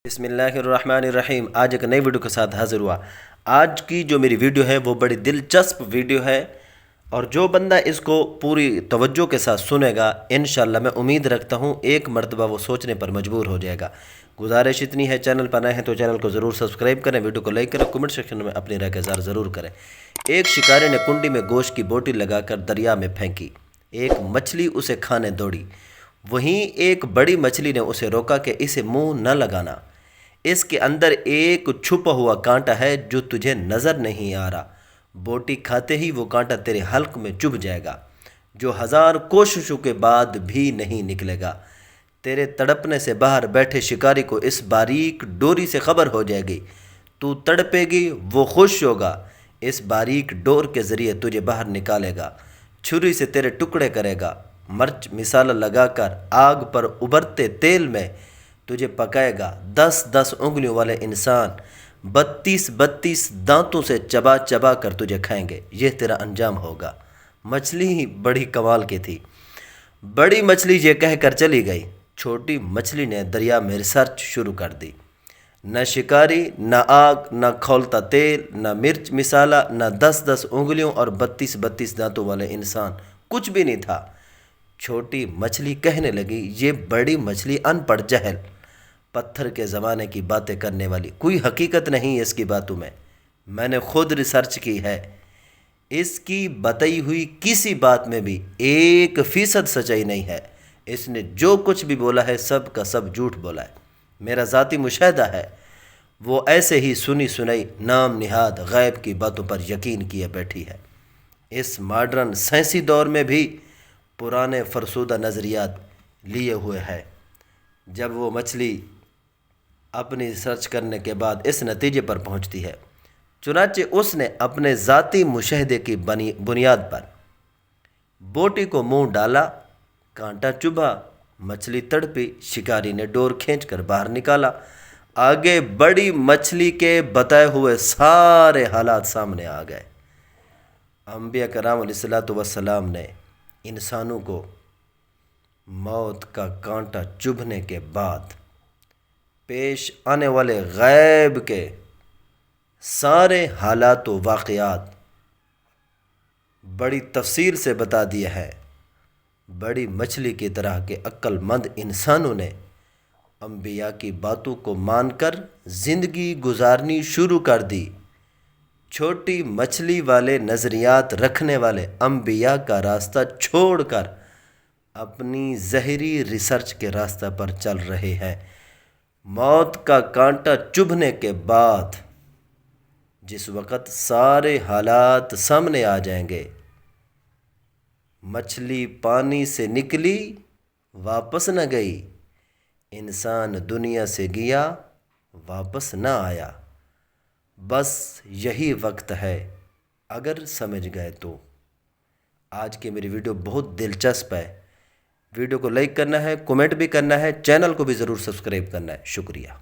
بسم اللہ الرحمن الرحیم۔ آج ایک نئی ویڈیو کے ساتھ حاضر ہوا۔ آج کی جو میری ویڈیو ہے وہ بڑی دلچسپ ویڈیو ہے، اور جو بندہ اس کو پوری توجہ کے ساتھ سنے گا انشاءاللہ میں امید رکھتا ہوں ایک مرتبہ وہ سوچنے پر مجبور ہو جائے گا۔ گزارش اتنی ہے، چینل پر نئے ہیں تو چینل کو ضرور سبسکرائب کریں، ویڈیو کو لائک کریں، کمنٹ سیکشن میں اپنی رائے کا اظہار ضرور کریں۔ ایک شکاری نے کنڈی میں گوشت کی بوٹی لگا کر دریا میں پھینکی۔ ایک مچھلی اسے کھانے دوڑی، وہیں ایک بڑی مچھلی نے اسے روکا کہ اسے منہ نہ لگانا، اس کے اندر ایک چھپا ہوا کانٹا ہے جو تجھے نظر نہیں آ رہا۔ بوٹی کھاتے ہی وہ کانٹا تیرے حلق میں چبھ جائے گا، جو 1000 کوششوں کے بعد بھی نہیں نکلے گا۔ تیرے تڑپنے سے باہر بیٹھے شکاری کو اس باریک ڈوری سے خبر ہو جائے گی۔ تو تڑپے گی، وہ خوش ہوگا، اس باریک ڈور کے ذریعے تجھے باہر نکالے گا، چھری سے تیرے ٹکڑے کرے گا، مرچ مسالہ لگا کر آگ پر ابلتے تیل میں تجھے پکائے گا۔ 10 انگلیوں والے انسان 32 دانتوں سے چبا چبا کر تجھے کھائیں گے، یہ تیرا انجام ہوگا۔ مچھلی ہی بڑی کمال کی تھی۔ بڑی مچھلی یہ کہہ کر چلی گئی، چھوٹی مچھلی نے دریا میں ریسرچ شروع کر دی۔ نہ شکاری، نہ آگ، نہ کھولتا تیل، نہ مرچ مسالہ، نہ 10 انگلیوں اور 32 دانتوں والے انسان، کچھ بھی نہیں تھا۔ چھوٹی مچھلی کہنے لگی، یہ بڑی مچھلی ان پڑھ جہل، پتھر کے زمانے کی باتیں کرنے والی، کوئی حقیقت نہیں ہے اس کی باتوں میں نے خود ریسرچ کی ہے، اس کی بتائی ہوئی کسی بات میں بھی 1% سچائی نہیں ہے، اس نے جو کچھ بھی بولا ہے سب کا سب جھوٹ بولا ہے، میرا ذاتی مشاہدہ ہے، وہ ایسے ہی سنی سنائی نام نہاد غیب کی باتوں پر یقین کیے بیٹھی ہے۔ اس ماڈرن سائنسی دور میں بھی پرانے فرسودہ نظریات لیے ہوئے ہے۔ جب وہ مچھلی اپنی ریسرچ کرنے کے بعد اس نتیجے پر پہنچتی ہے، چنانچہ اس نے اپنے ذاتی مشاہدے کی بنیاد پر بوٹی کو منہ ڈالا، کانٹا چبھا، مچھلی تڑپی، شکاری نے ڈور کھینچ کر باہر نکالا۔ آگے بڑی مچھلی کے بتائے ہوئے سارے حالات سامنے آ گئے۔ انبیاء کرام علیہ السلام نے انسانوں کو موت کا کانٹا چبھنے کے بعد پیش آنے والے غیب کے سارے حالات و واقعات بڑی تفصیل سے بتا دیے ہیں۔ بڑی مچھلی کی طرح کے عقل مند انسانوں نے انبیاء کی باتوں کو مان کر زندگی گزارنی شروع کر دی۔ چھوٹی مچھلی والے نظریات رکھنے والے انبیاء کا راستہ چھوڑ کر اپنی زہری ریسرچ کے راستہ پر چل رہے ہیں۔ موت کا کانٹا چبھنے کے بعد جس وقت سارے حالات سامنے آ جائیں گے، مچھلی پانی سے نکلی واپس نہ گئی، انسان دنیا سے گیا واپس نہ آیا، بس یہی وقت ہے اگر سمجھ گئے تو۔ آج کی میری ویڈیو بہت دلچسپ ہے، ویڈیو کو لائک کرنا ہے، کومنٹ بھی کرنا ہے، چینل کو بھی ضرور سبسکرائب کرنا ہے۔ شکریہ۔